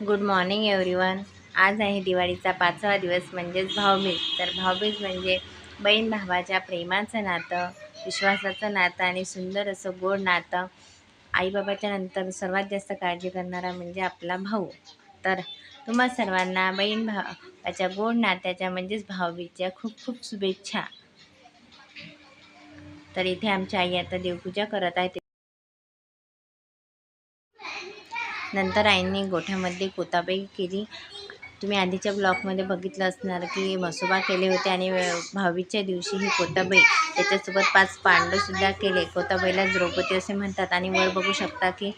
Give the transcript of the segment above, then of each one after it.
Good morning everyone. आज आहे दिवाळीचा 5वा दिवस म्हणजेच भाऊबीज. तर भाऊबीज म्हणजे बहीण भावाच्या प्रेमाचं नातं, विश्वासाचं नातं आणि सुंदर असं गोड नातं. आईबाबाच्या नंतर सर्वात जास्त काळजी करणारा म्हणजे आपला भाऊ. तर तुम्हा सर्वांना बहीण भावाच्या गोड नात्याच्या म्हणजेच भाऊबीजच्या खूप खूप शुभेच्छा. तर इथे आमची आई आता देवपूजा करत आहे. नंतर आईंनी गोठ्यामध्ये कोताबाई केली. तुम्ही आधीच्या ब्लॉगमध्ये बघितलं असणार की म्हसोबा केले होते आणि भाऊबीजच्या दिवशी ही कोताबाई त्याच्यासोबत 5 पांडवसुद्धा केले. कोताबाईला द्रौपदी असे म्हणतात. आणि वर बघू शकता की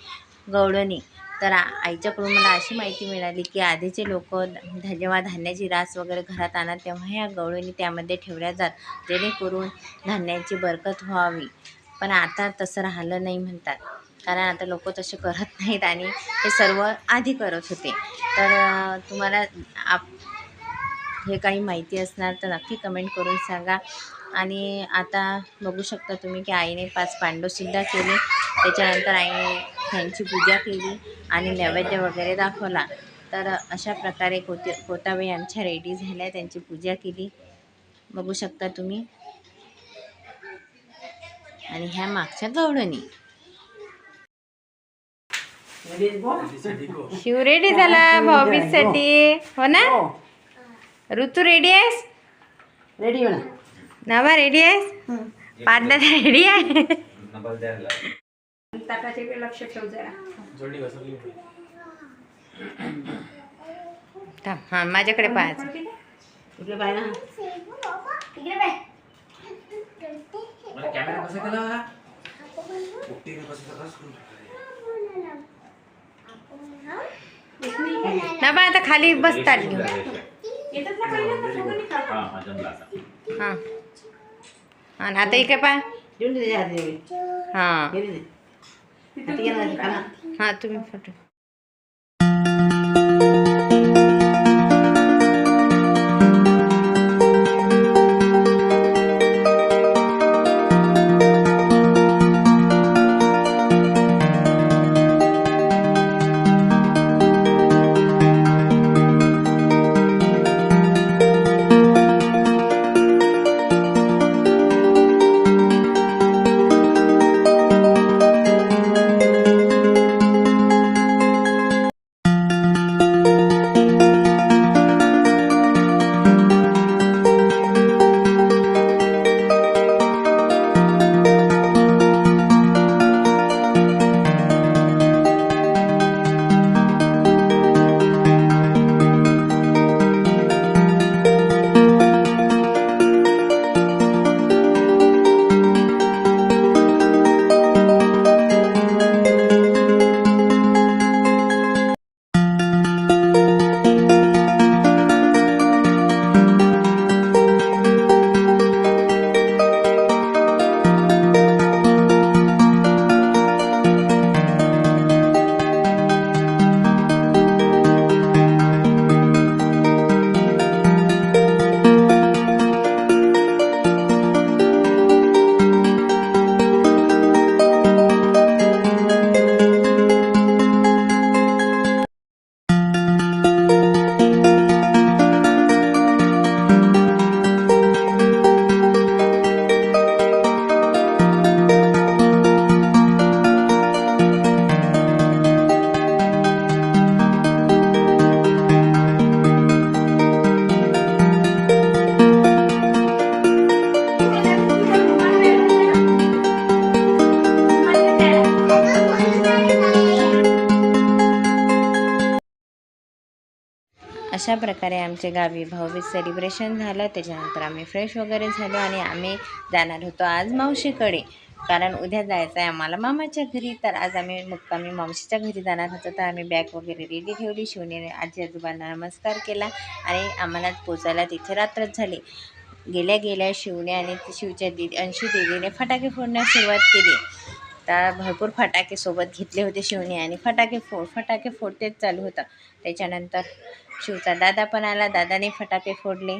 गवळणी. तर आईच्याकडून मला अशी माहिती मिळाली की आधीचे लोक जेव्हा धान्याची रास वगैरे घरात आणत तेव्हा ह्या गवळणी त्यामध्ये ठेवल्या जात, जेणेकरून धान्याची बरकत व्हावी. पण आता तसं राहिलं नाही म्हणतात, कारण आता लोक तसे करत नाहीत आणि हे सर्व आधी करत होते. तर तुम्हाला हे काही माहिती असणार तर नक्की कमेंट करून सांगा. आणि आता बघू शकता तुम्ही की आईने 5 पांडवसुद्धा केले. त्याच्यानंतर आईने त्यांची पूजा केली आणि नैवेद्य वगैरे दाखवला. तर अशा प्रकारे कोताबाई आमच्या रेडी झाल्या, त्यांची पूजा केली बघू शकता तुम्ही. आणि ह्या मागच्या गवळणी. शिव रेडी झाला भाऊबीजसाठी, हो ना ऋतू? रेडी आहेस? रेडी म्हणा. नवा रेडी आहेस? पाच रेडी आहे. ताटाचे लक्ष ठेव जरा. थांब, हां माझ्याकडे पाहायचं. इकडे पाय ना. इकडे पाय. मला कॅमेरा कसा केला? ओके कसं नवा आता खाली बसतात घेऊन. हां हां आता इकडे पाय. हां हां तुम्ही फोटो. अशा प्रकारे आमच्या गावी भाऊबीज सेलिब्रेशन झालं. त्याच्यानंतर आम्ही फ्रेश वगैरे झालो आणि आम्ही जाणार होतो आज मावशीकडे, कारण उद्या जायचं आहे आम्हाला मामाच्या घरी. तर आज आम्ही मुक्कामी मावशीच्या घरी जाणार होतो. तर आम्ही बॅग वगैरे रेडी ठेवली. शिवने आजी आजोबांना नमस्कार केला आणि आम्हाला पोचायला तिथे रात्रच झाली. गेल्या शिवने आणि शिवच्या अंशू दीदीने फटाके फोडण्यास सुरुवात केली. तर भरपूर फटाके सोबत घेतले होते शिवने आणि फटाके फोडतेच चालू होतं. त्याच्यानंतर शिवचा दादा पण आला. दादाने फटाके फोडले.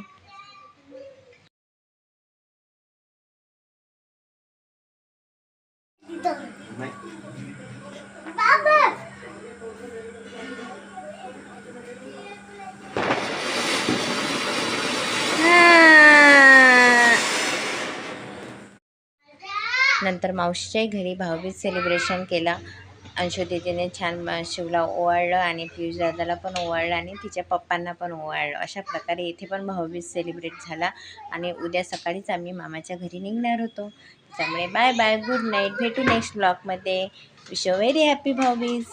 त्यानंतर मावशीच्याही घरी भाऊबीज सेलिब्रेशन केला. अंशू दीदीने छान शिवला ओवाळलं आणि पियुष दादाला पण ओवाळलं आणि तिच्या पप्पांना पण ओवाळलं. अशा प्रकारे इथे पण भाऊबीज सेलिब्रेट झाला आणि उद्या सकाळीच आम्ही मामाच्या घरी निघणार होतो. त्यामुळे बाय बाय, गुड नाईट. भेटू नेक्स्ट ब्लॉगमध्ये. Wish you very happy Bhaubeej.